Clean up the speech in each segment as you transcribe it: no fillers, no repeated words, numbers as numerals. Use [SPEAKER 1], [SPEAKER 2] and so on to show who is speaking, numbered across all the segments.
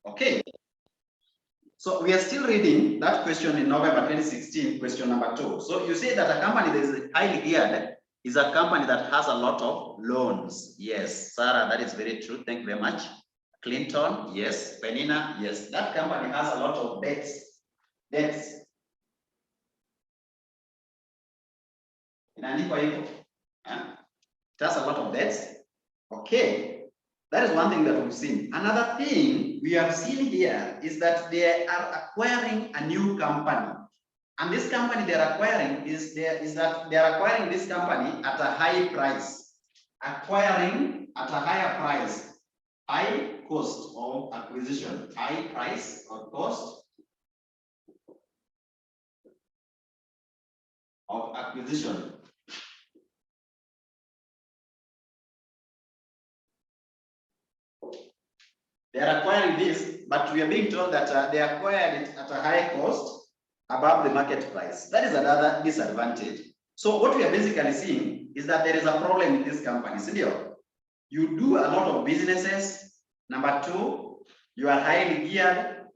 [SPEAKER 1] Okay. So we are still reading that question in November 2016, question number 2. So you say that a company that is highly geared is a company that has a lot of loans. Yes, Sarah, that is very true. Thank you very much. Clinton, yes. Penina, yes. That company has a lot of debts. Debts. Inaandikwa hivyo. It has a lot of debts. Okay. That is one thing that we've seen. Another thing we have seen here is that they are acquiring a new company. And this company they are acquiring is that they are acquiring this company at a high price. Acquiring at a higher price. High cost of acquisition. High price or cost of acquisition. They are acquiring this, but we are being told that they acquired it at a high cost above the market price. That is another disadvantage. So what we are basically seeing is that there is a problem in this company. You do a lot of businesses. Number 2, you are highly geared.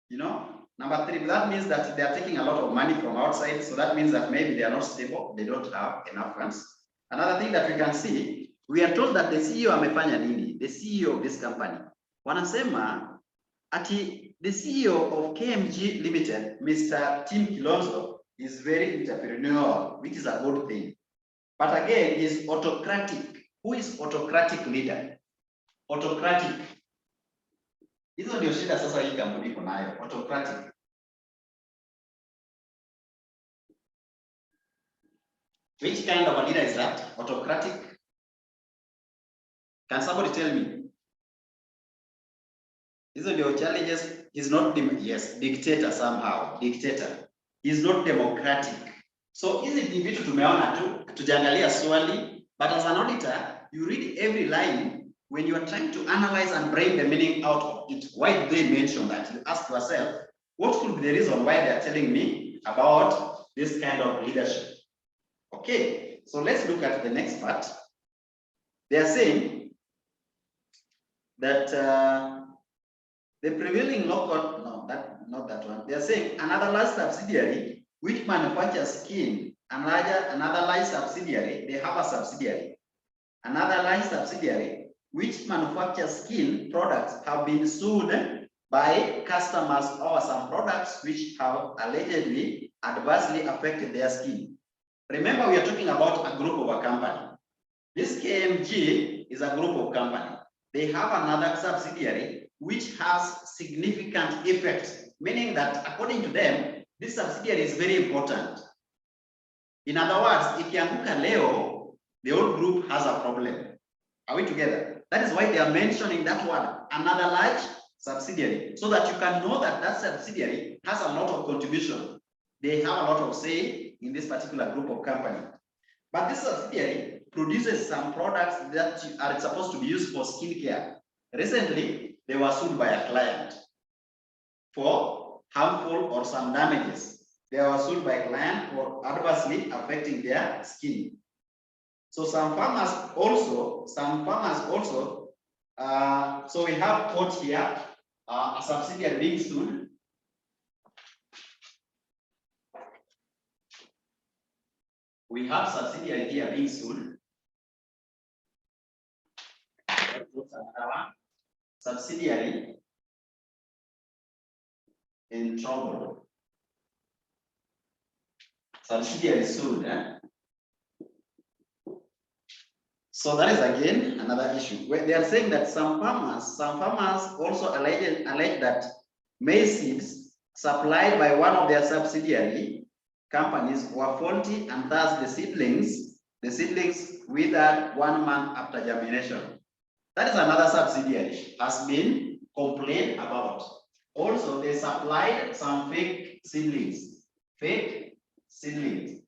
[SPEAKER 1] Number 3, that means that they are taking a lot of money from outside. So that means that maybe they are not stable. They don't have enough funds. Another thing that we can see, we are told that the CEO amefanya nini? The CEO of this company. Wanasema ati the CEO of KMG Limited, Mr. Tim Kilonzo, is very entrepreneurial, which is a good thing. But again, he is autocratic. Who is autocratic leader? Autocratic. Hizo ndio shida sasa hii kampuni iko nayo, autocratic. Which kind of a leader is that? Autocratic? Can somebody tell me? These are your challenges. He's not, dictator somehow. Dictator. He's not democratic. So hizi ni vitu tumeona tu, tujaangalia swali, but as an auditor, you read every line when you are trying to analyze and bring the meaning out of it. Why do they mention that? You ask yourself, what could be the reason why they are telling me about this kind of leadership? Okay, so let's look at the next part. They are saying that the prevailing local, not that one. They are saying another large subsidiary which manufactures skin, another large subsidiary, they have a subsidiary. Another large subsidiary which manufactures skin products have been sued by customers over some products which have allegedly adversely affected their skin. Remember, we are talking about a group of a company. This KMG is a group of company. They have another subsidiary which has significant effect, meaning that according to them, this subsidiary is very important. In other words, if ikianguka leo, the whole group has a problem. Are we together? That is why they are mentioning that word, another large subsidiary, so that you can know that that subsidiary has a lot of contribution. They have a lot of say in this particular group of company. But this subsidiary produces some products that are supposed to be used for skincare. Recently, they were sued by a client for harmful or some damages. They were sued by a client for adversely affecting their skin. So some farmers also, so we have quote here, a subsidiary being sued. We have subsidiary here being sued. Subsidiary in trouble. Subsidiary sued. So that is again another issue. Where they are saying that some farmers also allege that maize seeds supplied by one of their subsidiary companies were faulty, and thus the seedlings withered 1 month after germination. That is another subsidiary has been complained about. Also, they supplied some fake seedlings. Fake seedlings.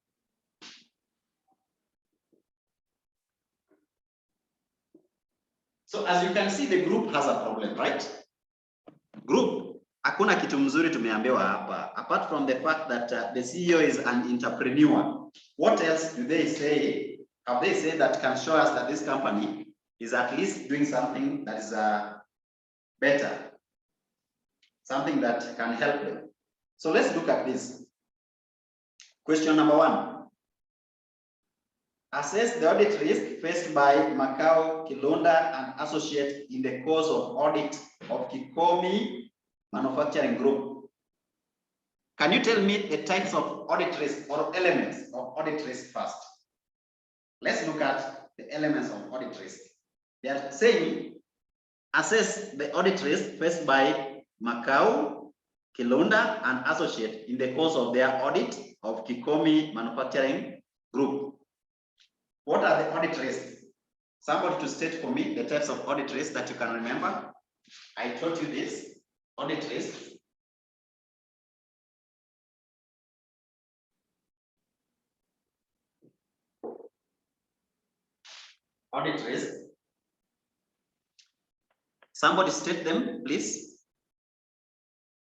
[SPEAKER 1] So as you can see, the group has a problem, right? Group, hakuna kitu mzuri tumeambiwa hapa. Apart from the fact that the CEO is an entrepreneur, what else do they say? Have they said that can show us that this company is at least doing something that is better? something that can help them. So let's look at this. Question number 1. Assess the audit risk faced by Macau, Kilonda, and Associate in the course of audit of Kikomi Manufacturing Group. Can you tell me the types of audit risk or elements of audit risk first? Let's look at the elements of audit risk. They are saying, assess the audit risk faced by Macau, Kilonda, and Associate in the course of their audit of Kikomi Manufacturing Group. What are the audit risks? Somebody to state for me the types of audit risks that you can remember. I taught you this, audit risks. Audit risk. Somebody state them, please.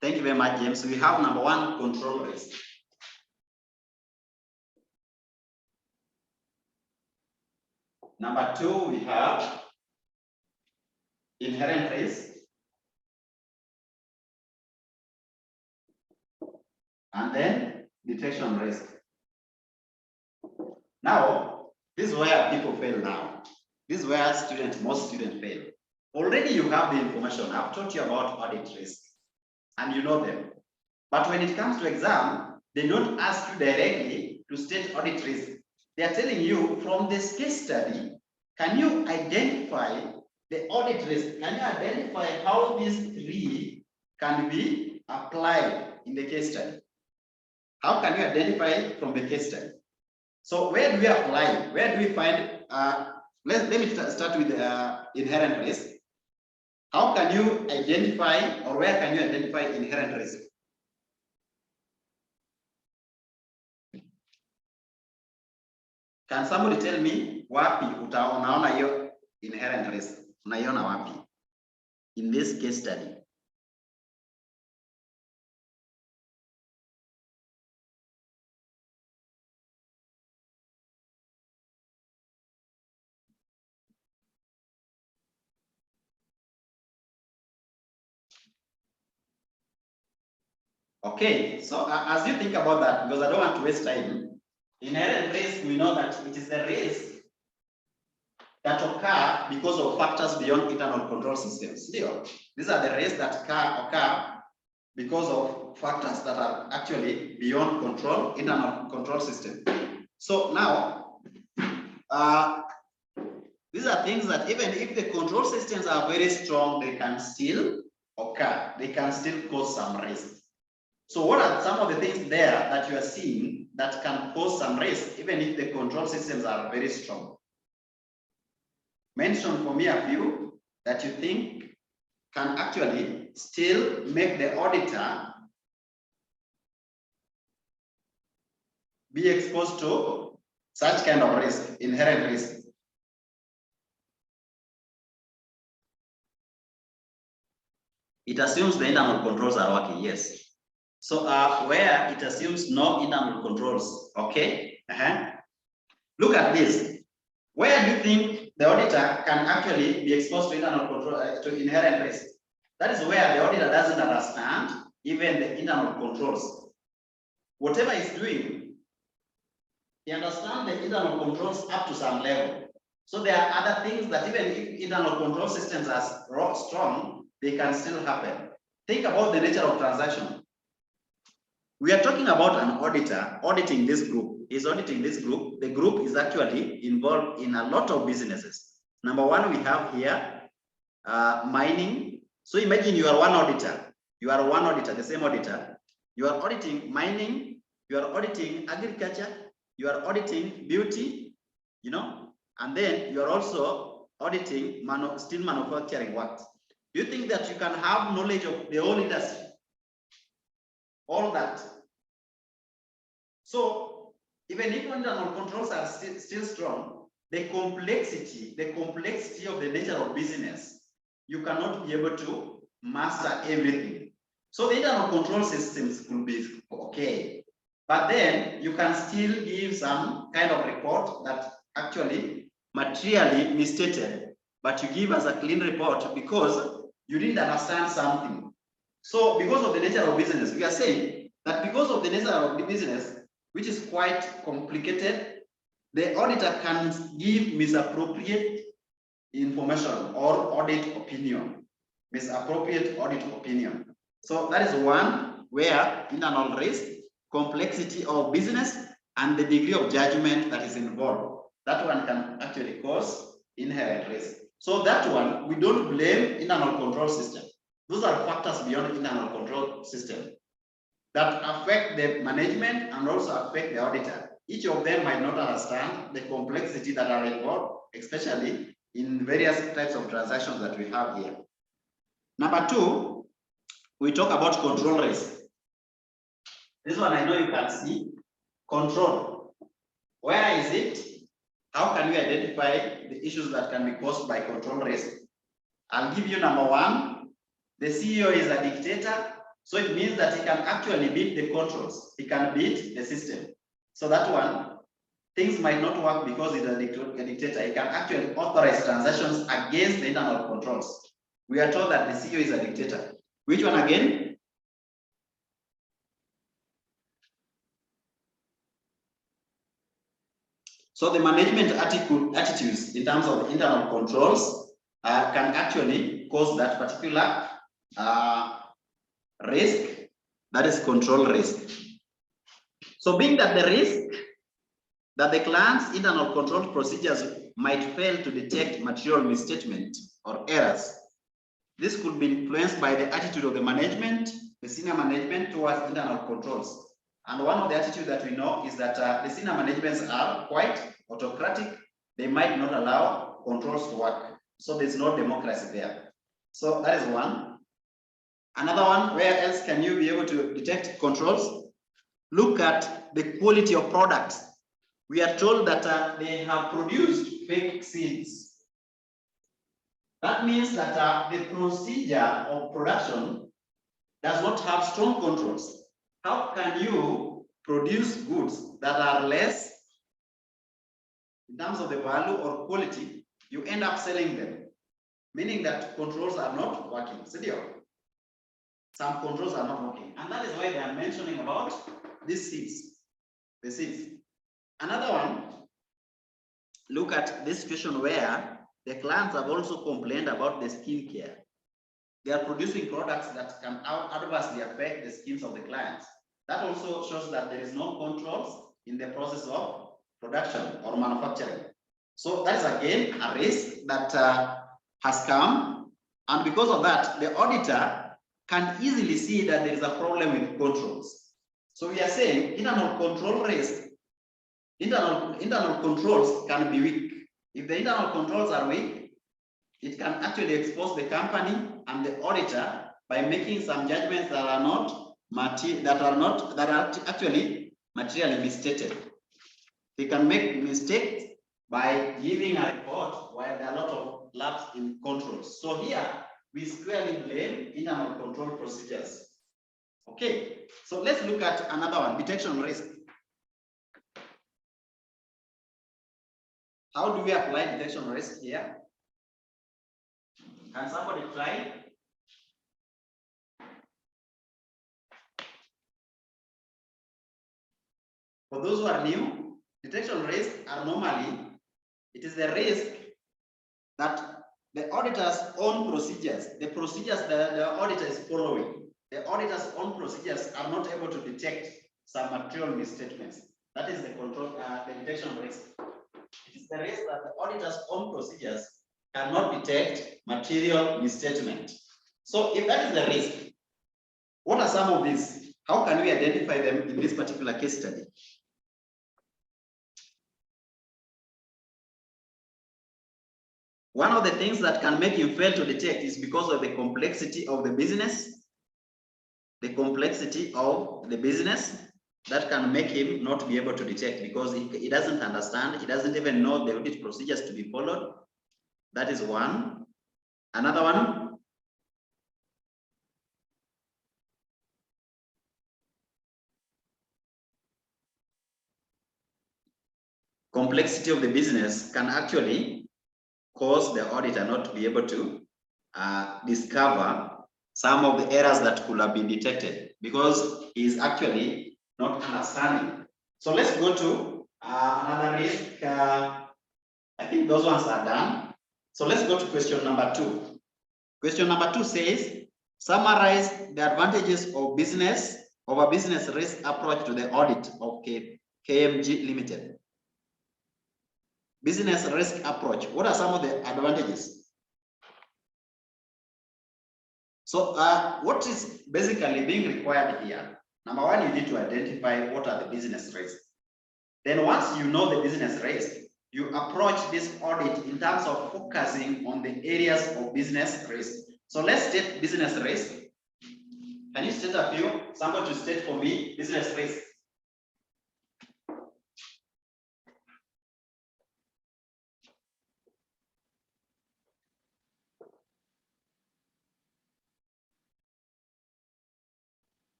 [SPEAKER 1] Thank you very much, James. We have number 1, control risk. Number 2, we have inherent risk. And then detection risk. Now, this is where people fail now. This is where most students fail. Already you have the information. I've taught you about audit risk and you know them. But when it comes to exam, they don't ask you directly to state audit risk. They are telling you from this case study, can you identify the audit risk? Can you identify how these 3 can be applied in the case study? How can you identify it from the case study? So where do we apply? Where do we find, let me start with inherent risk. How can you identify, or where can you identify inherent risk? Can somebody tell me wapi unaona hiyo inherent risk? Unaiona wapi? In this case study. Okay, so as you think about that, because I don't want to waste time, inherent risk, we know that it is the risk that occur because of factors beyond internal control systems. These are the risks that occur because of factors that are actually beyond internal control system. So now, these are things that even if the control systems are very strong, they can still occur. They can still cause some risk. So what are some of the things there that you are seeing that can cause some risk, even if the control systems are very strong? Mention for me a few that you think can actually still make the auditor be exposed to such kind of risk, inherent risk. It assumes the internal controls are working, yes. So where it assumes no internal controls, okay? Look at this. Where do you think the auditor can actually be exposed to internal control, to inherent risk? That is where the auditor doesn't understand even the internal controls. Whatever he's doing, he understands the internal controls up to some level. So there are other things that even if internal control systems are strong, they can still happen. Think about the nature of transaction. We are talking about an auditor auditing this group. He's auditing this group. The group is actually involved in a lot of businesses. Number 1, we have here mining. So imagine you are one auditor. You are one auditor, the same auditor. You are auditing mining. You are auditing agriculture. You are auditing beauty, and then you are also auditing steel manufacturing works. Do you think that you can have knowledge of the whole industry? All that. So even if internal controls are still strong, the complexity of the nature of business, you cannot be able to master everything. So the internal control systems could be okay, but then you can still give some kind of report that actually materially misstated, but you give us a clean report because you didn't understand something. So because of the nature of business, we are saying that because of the nature of the business, which is quite complicated, the auditor can give misappropriate information or audit opinion, misappropriate audit opinion. So that is one where internal risk, complexity of business, and the degree of judgment that is involved. That one can actually cause inherent risk. So that one, we don't blame internal control system. Those are factors beyond internal control system that affect the management and also affect the auditor. Each of them might not understand the complexity that are involved, especially in various types of transactions that we have here. Number two, we talk about control risk. This one I know you can see. Control. Where is it? How can we identify the issues that can be caused by control risk? I'll give you number one. The CEO is a dictator, so it means that he can actually beat the controls. He can beat the system. So that one, things might not work because he's a dictator. He can actually authorize transactions against the internal controls. We are told that the CEO is a dictator. Which one again? So the management attitudes in terms of internal controls can actually cause that particular risk, that is control risk. So being that the risk that the client's internal control procedures might fail to detect material misstatement or errors, this could be influenced by the attitude of the management, the senior management towards internal controls. And one of the attitudes that we know is that the senior managements are quite autocratic. They might not allow controls to work. So there's no democracy there. So that is one. Another one, where else can you be able to detect controls? Look at the quality of products. We are told that they have produced fake seeds. That means that the procedure of production does not have strong controls. How can you produce goods that are less in terms of the value or quality? You end up selling them, meaning that controls are not working. Some controls are not working, and that is why they are mentioning about these seeds, the seeds. Another one, look at this situation where the clients have also complained about the skincare. They are producing products that can adversely affect the skins of the clients. That also shows that there is no controls in the process of production or manufacturing. So that is again a risk that has come, and because of that, the auditor can easily see that there is a problem with controls. So we are saying internal control risk, internal controls can be weak. If the internal controls are weak, it can actually expose the company and the auditor by making some judgments that are actually materially misstated. They can make mistakes by giving a report while there are a lot of lapse in controls. So here we squarely blame internal control procedures. Okay, so let's look at another one, detection risk. How do we apply detection risk here? Can somebody try? For those who are new, detection risks are normally, it is the risk that the auditor's own procedures, the procedures that the auditor is following, the auditor's own procedures are not able to detect some material misstatements. That is the control, the detection risk. It is the risk that the auditor's own procedures cannot detect material misstatement. So if that is the risk, what are some of these? How can we identify them in this particular case study? One of the things that can make you fail to detect is because of the complexity of the business. The complexity of the business that can make him not be able to detect because he doesn't understand, he doesn't even know the audit procedures to be followed. That is one. Another one, complexity of the business can actually cause the auditor not to be able to discover some of the errors that could have been detected because he's actually not understanding. So let's go to another risk. I think those ones are done. So let's go to question number 2. Question number 2 says, summarize the advantages of a business risk approach to the audit of KMG Limited. Business risk approach. What are some of the advantages? So what is basically being required here? Number 1, you need to identify what are the business risks. Then once you know the business risk, you approach this audit in terms of focusing on the areas of business risk. So let's state business risk. Can you state a few? Somebody to state for me business risk.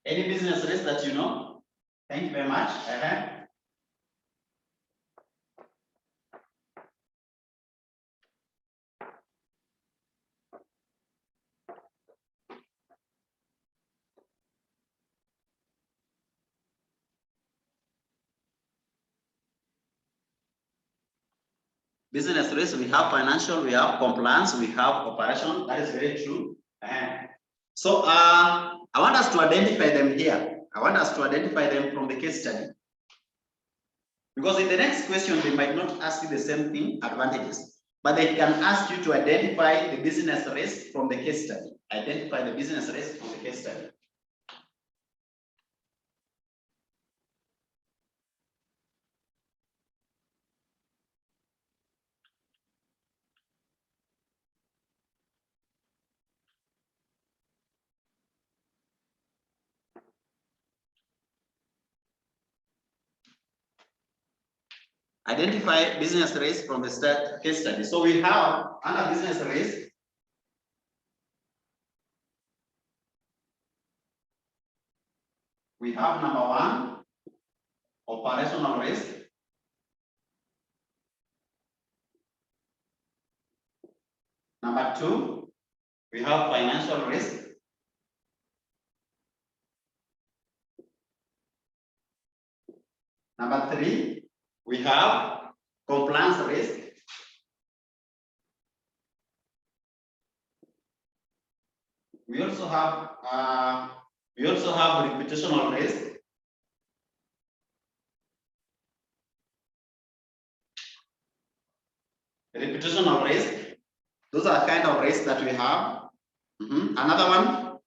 [SPEAKER 1] Any business risk that you know? Thank you very much. Business risk, we have financial, we have compliance, we have operation. That is very true. So I want us to identify them here. I want us to identify them from the case study. Because in the next question, they might not ask you the same thing, advantages, but they can ask you to identify the business risk from the case study. Identify the business risk from the case study. Identify business risk from the case study. So we have under business risk, we have number 1, operational risk. Number 2, we have financial risk. Number 3, we have compliance risk. We also have reputational risk. Reputational risk. Those are kind of risks that we have. Another one.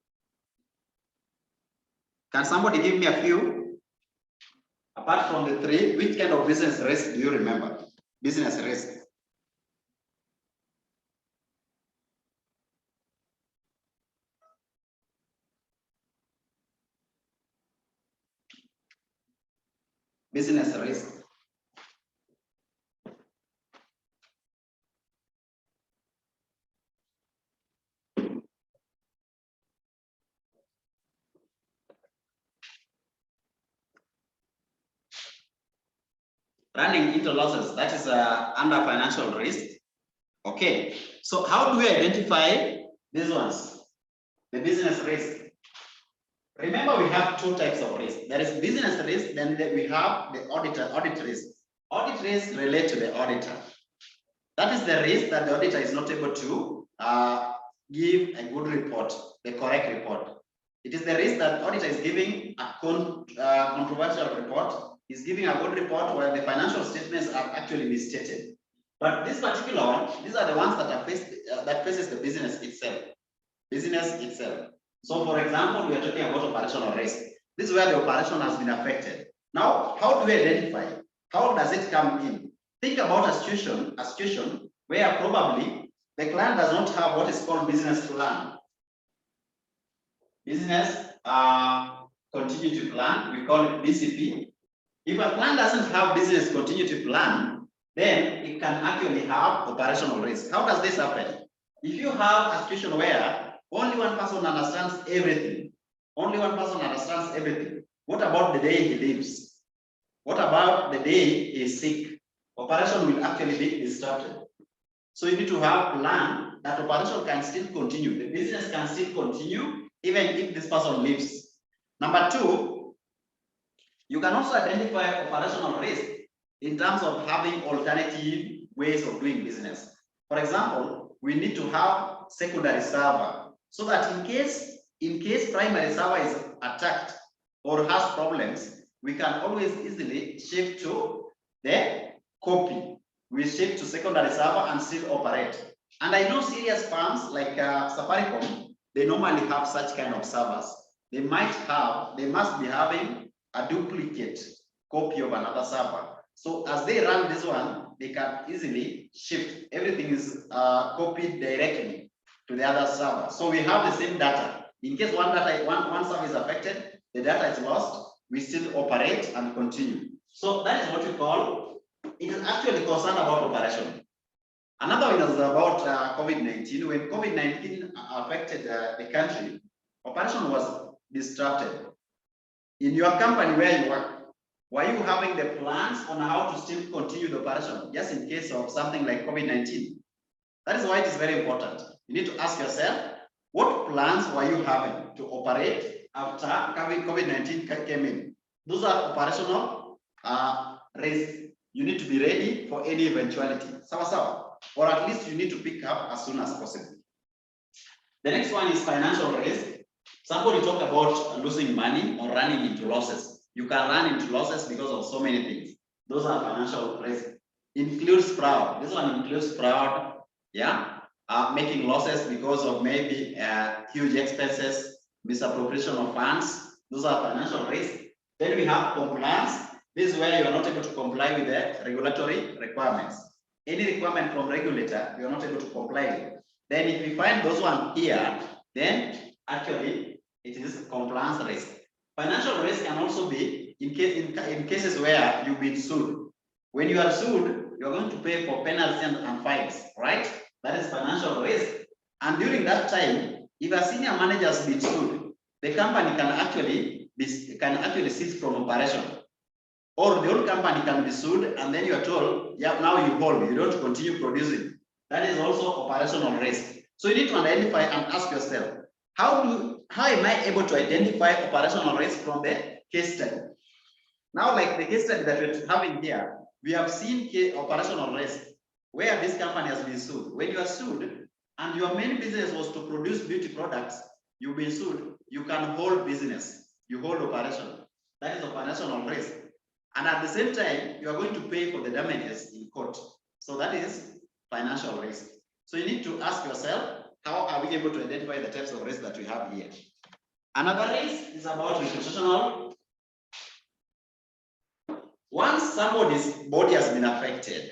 [SPEAKER 1] Can somebody give me a few? Apart from the 3, which kind of business risk do you remember? Business risk. Business risk. Running into losses, that is under financial risk. Okay, so how do we identify these ones? The business risk. Remember, we have 2 types of risk. There is business risk, then we have the audit risk. Audit risk relate to the auditor. That is the risk that the auditor is not able to give a good report, the correct report. It is the risk that auditor is giving a controversial report. Is giving a good report where the financial statements are actually misstated. But this particular one, these are the ones that are faces the business itself. So for example, we are talking about operational risk. This is where the operation has been affected. Now, how do we identify? How does it come in? Think about a situation where probably the client does not have what is called business plan. Business continuity plan, we call it BCP. If a client doesn't have business continuity plan, then it can actually have operational risk. How does this happen? If you have a situation where only one person understands everything, what about the day he leaves? What about the day he is sick? Operation will actually be disrupted. So you need to have a plan that operation can still continue. The business can still continue even if this person leaves. Number two, you can also identify operational risk in terms of having alternative ways of doing business. For example, we need to have secondary server so that in case primary server is attacked or has problems, we can always easily shift to the copy. We shift to secondary server and still operate. And I know serious firms like Safaricom, they normally have such kind of servers. They must be having a duplicate copy of another server. So as they run this one, they can easily shift. Everything is copied directly to the other server. So we have the same data. In case one server is affected, the data is lost, we still operate and continue. So that is what we call, it is actually concerned about operation. Another one is about COVID-19. When COVID-19 affected the country, operation was disrupted. In your company where you work, were you having the plans on how to still continue the operation just in case of something like COVID-19? That is why it is very important. You need to ask yourself, what plans were you having to operate after COVID-19 came in? Those are operational risks. You need to be ready for any eventuality. Or at least you need to pick up as soon as possible. The next one is financial risk. Somebody talked about losing money or running into losses. You can run into losses because of so many things. Those are financial risks. Includes fraud. This one includes fraud. Yeah. Making losses because of maybe huge expenses, misappropriation of funds. Those are financial risks. Then we have compliance. This is where you are not able to comply with the regulatory requirements. Any requirement from regulator, you are not able to comply with. Then if we find those one here, then actually it is compliance risk. Financial risk can also be in cases where you've been sued. When you are sued, you are going to pay for penalties and fines, right? That is financial risk. And during that time, if a senior manager has been sued, the company can actually cease from operation. Or the whole company can be sued, and then you are told, yeah, now you hold, you don't continue producing. That is also operational risk. So you need to identify and ask yourself, how am I able to identify operational risk from the case study? Now, like the case study that we're having here, we have seen operational risk where this company has been sued. When you are sued and your main business was to produce beauty products, you've been sued, you can hold business, you hold operation. That is operational risk. And at the same time, you are going to pay for the damages in court. So that is financial risk. So you need to ask yourself, how are we able to identify the types of risk that we have here? Another risk is about reputational. Once somebody's body has been affected,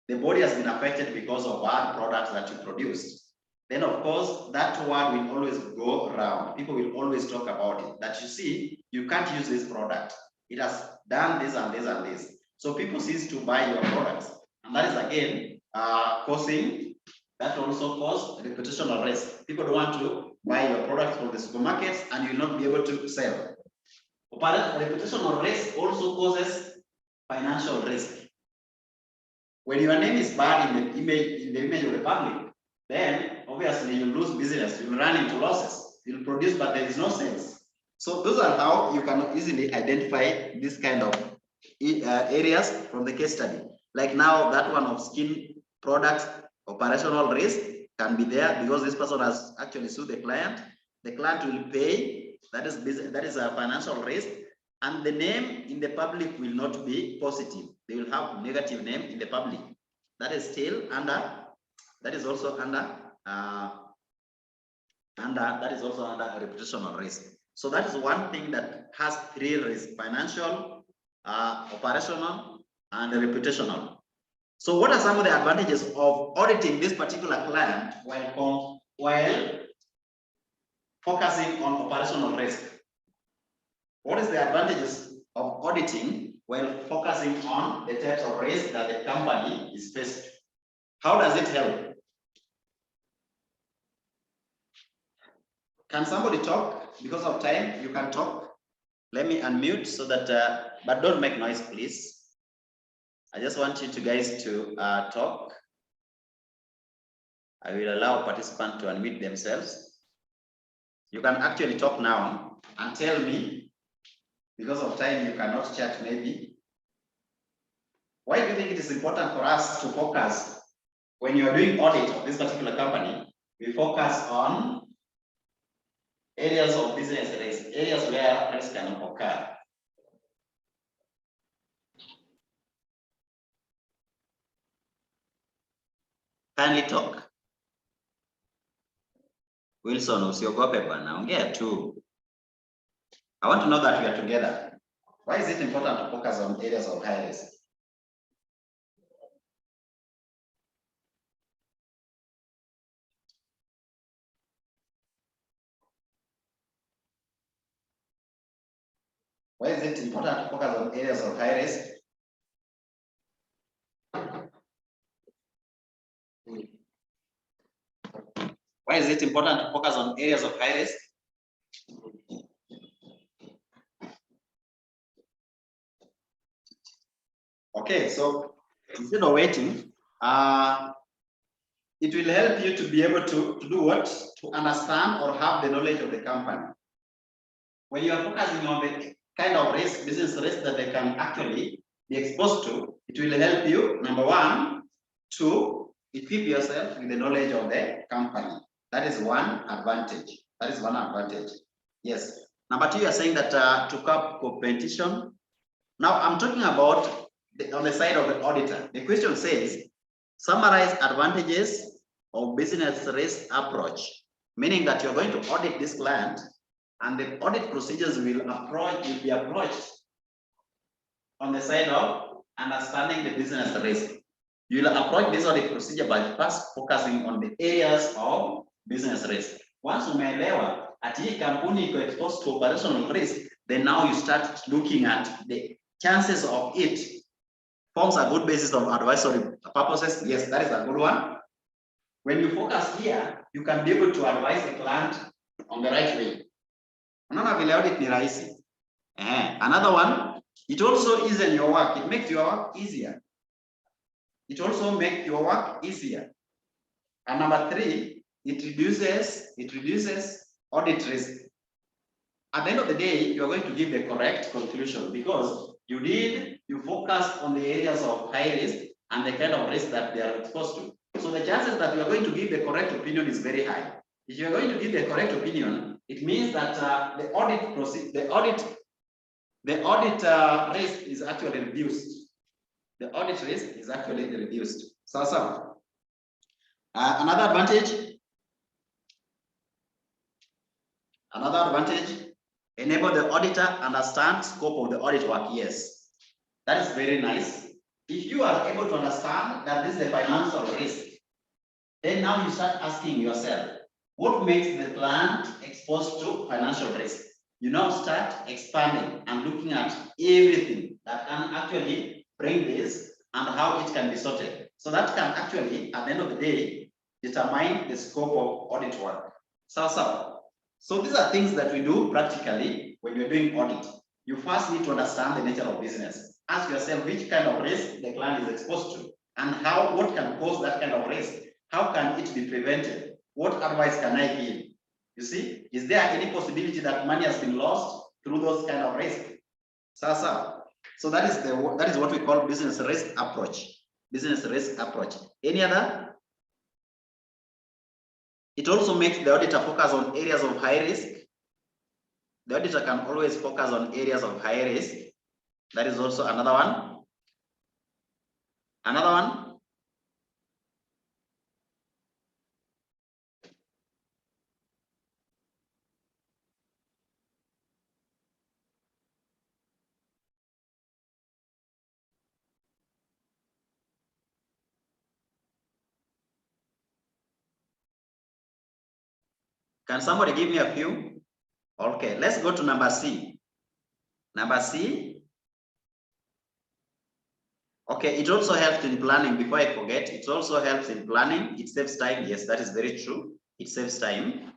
[SPEAKER 1] the body has been affected because of bad products that you produced, then of course that word will always go around. People will always talk about it, that you see, you can't use this product. It has done this and this and this. So people cease to buy your products. And that is again that also cause reputational risk. People don't want to buy your products from the supermarkets and you'll not be able to sell. But reputational risk also causes financial risk. When your name is bad in the image of the public, then obviously you lose business, you run into losses, you'll produce, but there is no sales. So those are how you can easily identify this kind of areas from the case study. Like now, that one of skin products, operational risk can be there because this person has actually sued the client. The client will pay. That is a financial risk, and the name in the public will not be positive. They will have negative name in the public. That is still under. That is also under. That is also under reputational risk. So that is one thing that has three risks: financial, operational, and reputational. So what are some of the advantages of auditing this particular client while focusing on operational risk? What is the advantages of auditing while focusing on the types of risk that the company is faced? How does it help? Can somebody talk? Because of time, you can talk. Let me unmute so that, but don't make noise, please. I just want you guys to talk. I will allow participants to unmute themselves. You can actually talk now and tell me, because of time, you cannot chat maybe. Why do you think it is important for us to focus when you are doing audit of this particular company? We focus on areas of business risk, areas where risk can occur. Kindly talk. Wilson, usiogope bwana, ongea tu. I want to know that we are together. Why is it important to focus on areas of high risk? Why is it important to focus on areas of high risk? Why is it important to focus on areas of high risk? Okay, so instead of waiting, it will help you to be able to do what? To understand or have the knowledge of the company. When you are focusing on the kind of risk, business risk that they can actually be exposed to, it will help you, number one, to equip yourself with the knowledge of the company. That is one advantage. That is one advantage. Yes. Number two, you are saying that to curb competition. Now, I'm talking about on the side of the auditor. The question says, summarize advantages of business risk approach, meaning that you're going to audit this client and the audit procedures will be approached on the side of understanding the business risk. You'll approach this audit procedure by first focusing on the areas of business risk. Once umeelewa at hii kampuni iko exposed to operational risk, then now you start looking at the chances of it forms a good basis of advisory purposes. Yes, that is a good one. When you focus here, you can be able to advise the client on the right way. Another one, it also eases your work. It makes your work easier. It also makes your work easier. And number three, it reduces audit risk. At the end of the day, you are going to give the correct conclusion because you focused on the areas of high risk and the kind of risk that they are exposed to. So the chances that you are going to give the correct opinion is very high. If you are going to give the correct opinion, it means that the audit risk is actually reduced. The audit risk is actually reduced. So another advantage, enable the auditor understand scope of the audit work. Yes, that is very nice. If you are able to understand that this is a financial risk, then now you start asking yourself, what makes the client exposed to financial risk? You now start expanding and looking at everything that can actually bring this and how it can be sorted. So that can actually, at the end of the day, determine the scope of audit work. So these are things that we do practically when you're doing audit. You first need to understand the nature of business. Ask yourself which kind of risk the client is exposed to and what can cause that kind of risk. How can it be prevented? What advice can I give? You see, is there any possibility that money has been lost through those kind of risk? So that is what we call business risk approach. Business risk approach. Any other? It also makes the auditor focus on areas of high risk. The auditor can always focus on areas of high risk. That is also another one. Another one. Can somebody give me a few? Okay, let's go to number C. Number C. Okay, it also helps in planning. Before I forget, it also helps in planning. It saves time. Yes, that is very true. It saves time.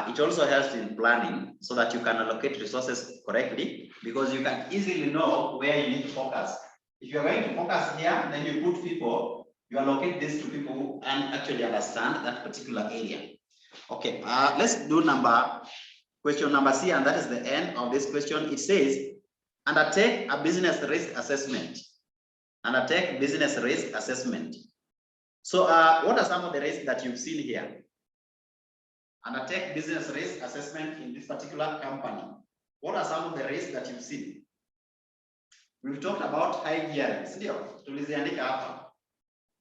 [SPEAKER 1] It also helps in planning so that you can allocate resources correctly because you can easily know where you need to focus. If you're going to focus here, then you put people You allocate this to people who actually understand that particular area. Okay, let's do question number C, and that is the end of this question. It says, undertake a business risk assessment. Undertake business risk assessment. So what are some of the risks that you've seen here? Undertake business risk assessment in this particular company. What are some of the risks that you've seen? We've talked about high gearing.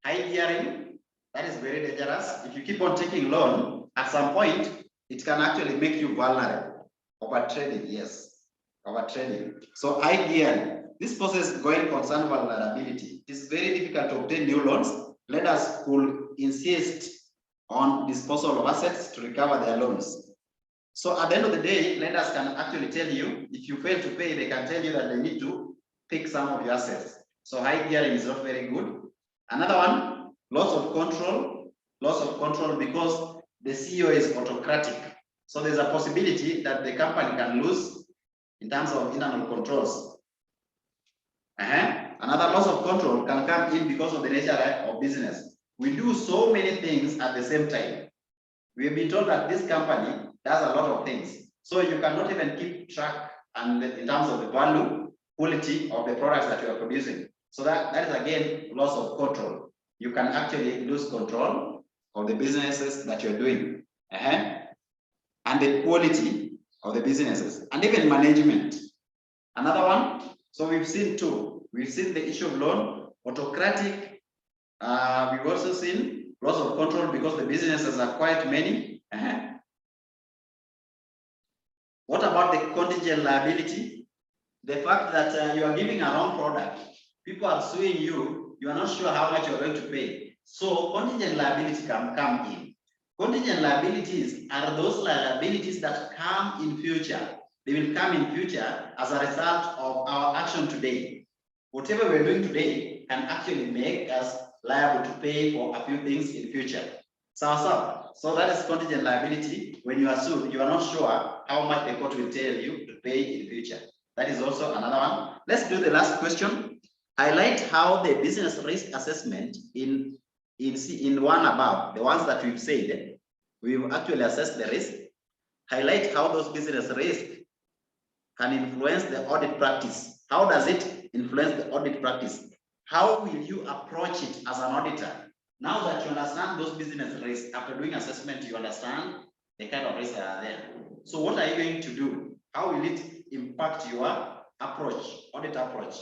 [SPEAKER 1] High gearing, that is very dangerous. If you keep on taking loan, at some point, it can actually make you vulnerable. Overtrading, yes, overtrading. So high gearing, this process going concern vulnerability. It is very difficult to obtain new loans. Lenders could insist on disposal of assets to recover their loans. So at the end of the day, lenders can actually tell you, if you fail to pay, they can tell you that they need to pick some of your assets. So high gearing is not very good. Another one, loss of control because the CEO is autocratic. So there's a possibility that the company can lose in terms of internal controls. Another loss of control can come in because of the nature of business. We do so many things at the same time. We have been told that this company does a lot of things. So you cannot even keep track and in terms of the value, quality of the products that you are producing. So that is again loss of control. You can actually lose control of the businesses that you're doing. And the quality of the businesses and even management. Another one, so we've seen two. We've seen the issue of loan, autocratic. We've also seen loss of control because the businesses are quite many. What about the contingent liability? The fact that you are giving a wrong product, people are suing you, you are not sure how much you're going to pay. So contingent liability can come in. Contingent liabilities are those liabilities that come in future. They will come in future as a result of our action today. Whatever we're doing today can actually make us liable to pay for a few things in future. So that is contingent liability. When you are sued, you are not sure how much the court will tell you to pay in future. That is also another one. Let's do the last question. Highlight how the business risk assessment in one above, the ones that we've said, we've actually assessed the risk. Highlight how those business risks can influence the audit practice. How does it influence the audit practice? How will you approach it as an auditor? Now that you understand those business risks, after doing assessment, you understand the kind of risks that are there. So what are you going to do? How will it impact your approach, audit approach?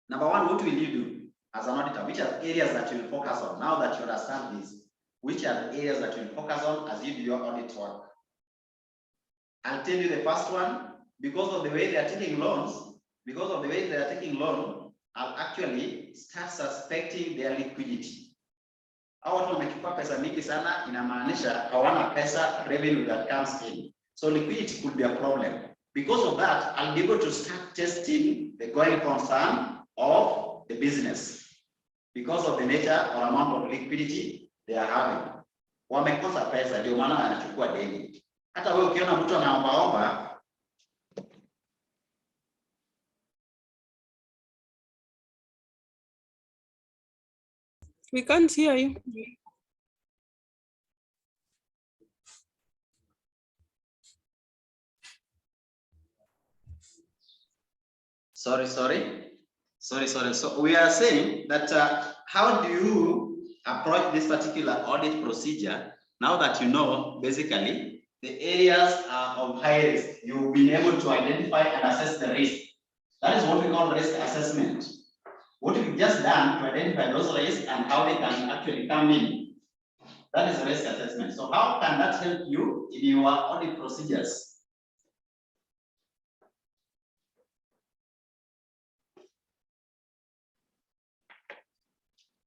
[SPEAKER 1] Number one, what will you do as an auditor? Which are the areas that you will focus on? Now that you understand this, which are the areas that you will focus on as you do your audit work? I'll tell you the first one, because of the way they are taking loans, I'll actually start suspecting their liquidity. Hao watu wamechukua pesa mingi sana, inamaanisha hawana pesa revenue that comes in. So liquidity could be a problem. Because of that, I'll be able to start testing the going concern of the business. Because of the nature or amount of liquidity they are having. Wamekosa pesa, ndio maana wanachukua deni. Hata wewe ukiona mtu anaomba,
[SPEAKER 2] we can't hear you.
[SPEAKER 1] Sorry. So we are saying that how do you approach this particular audit procedure now that you know basically the areas of high risk? You've been able to identify and assess the risk. That is what we call risk assessment. What we've just done to identify those risks and how they can actually come in. That is risk assessment. So how can that help you in your audit procedures?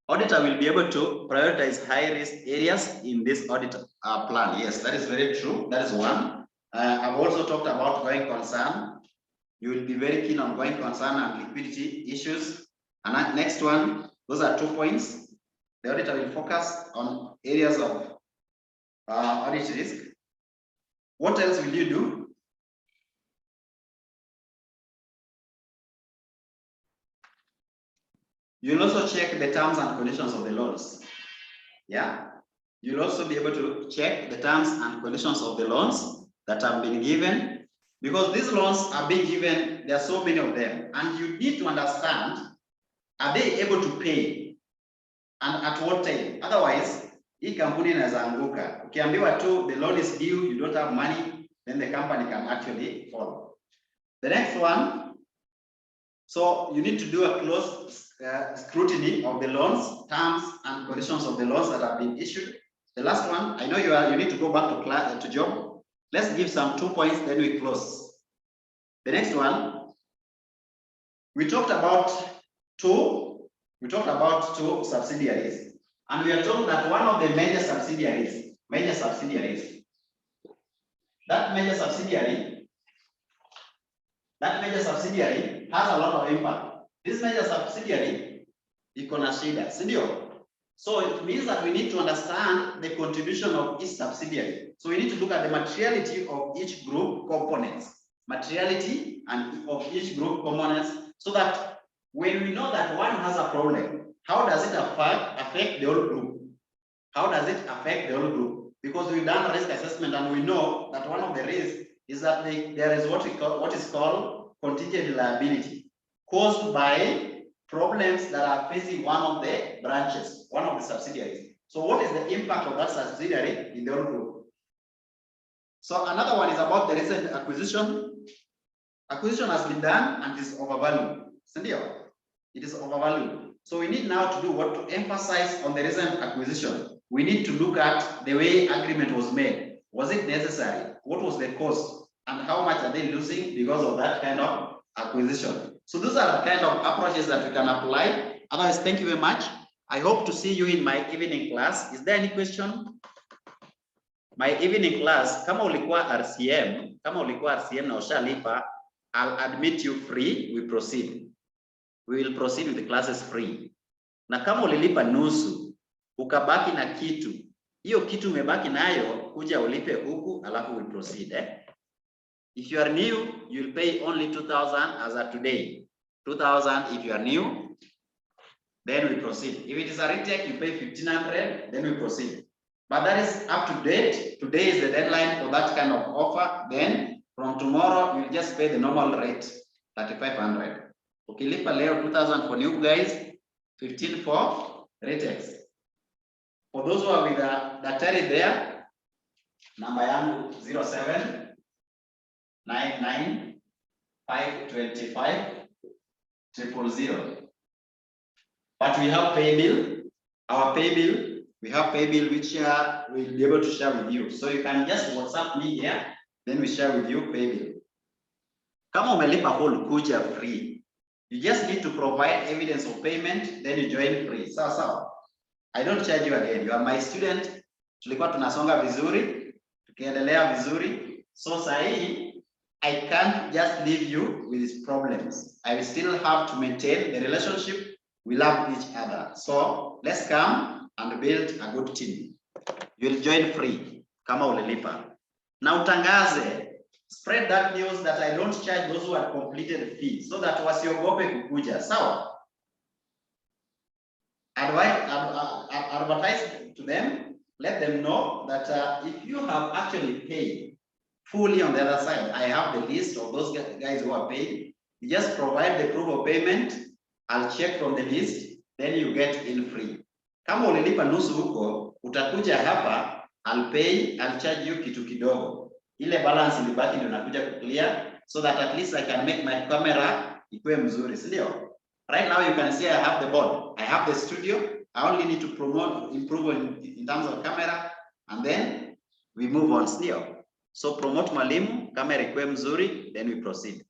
[SPEAKER 1] Auditor will be able to prioritize high-risk areas in this audit plan. Yes, that is very true. That is one. I've also talked about going concern. You will be very keen on going concern and liquidity issues. And next one, those are 2 points. The auditor will focus on areas of audit risk. What else will you do? You'll also check the terms and conditions of the loans. Yeah. You'll also be able to check the terms and conditions of the loans that have been given, because these loans are being given, there are so many of them, and you need to understand, are they able to pay and at what time? Otherwise, hii kampuni inaweza anguka. Ukiambiwa tu the loan is due, you don't have money, then the company can actually fall. The next one, so you need to do a close scrutiny of the loans, terms and conditions of the loans that have been issued. The last one, I know you need to go back to class to job. Let's give some 2 points, then we close. The next one, we talked about two subsidiaries, and we are told that one of the major subsidiaries, that major subsidiary has a lot of impact. This major subsidiary iko na shida, si ndio? So it means that we need to understand the contribution of each subsidiary. So we need to look at the materiality of each group components, so that when we know that one has a problem, how does it affect the whole group? Because we've done a risk assessment and we know that one of the risks is that there is what is called contingent liability caused by problems that are facing one of the branches, one of the subsidiaries. So what is the impact of that subsidiary in the whole group? So another one is about the recent acquisition. Acquisition has been done and is overvalued. It is overvalued. So we need now to do what to emphasize on the recent acquisition. We need to look at the way agreement was made. Was it necessary? What was the cost? And how much are they losing because of that kind of acquisition? So those are the kind of approaches that we can apply. Otherwise, thank you very much. I hope to see you in my evening class. Is there any question? My evening class, kama ulikuwa RCM na ushalipa, I'll admit you free, we proceed. We will proceed with the classes free. Na kama ulilipa nusu, ukabaki na kitu, hiyo kitu umebaki nayo, kuja ulipe huku, alafu we proceed. If you are new, you'll pay only 2,000 as of today. 2,000 if you are new, then we proceed. If it is a retake, you pay 1,500, then we proceed. But that is up to date. Today is the deadline for that kind of offer. Then from tomorrow, you'll just pay the normal rate, 3,500. Ukilipa leo 2,000 for new guys, 15 for retakes. For those who are with daktari there, number yangu 0799525000. But we have pay bill. Our pay bill. We have pay bill which we'll be able to share with you. So you can just WhatsApp me here, then we share with you pay bill. Kama umelipa whole kuja free. You just need to provide evidence of payment, then you join free. Sawa. I don't charge you again. You are my student. Tulikuwa tunasonga vizuri, tukiendelea vizuri. So sahi, I can't just leave you with these problems. I will still have to maintain the relationship. We love each other. So let's come and build a good team. You'll join free. Kama ulilipa. Now utangaze. Spread that news that I don't charge those who have completed the fee, so that wasiogope kukuja. Sawa. Advertise to them. Let them know that if you have actually paid fully on the other side, I have the list of those guys who are paid. You just provide the proof of payment. I'll check from the list. Then you get in free. Kama ulilipa nusu huko, utakuja hapa, I'll charge you kitu kidogo. Ile balance ilibaki ndio nakuja kuclear, so that at least I can make my camera ikuwe mzuri, si ndio? Right now you can see I have the board. I have the studio. I only need to improve in terms of camera, and then we move on, si ndio? So promote mwalimu, camera ikuwe mzuri, then we proceed.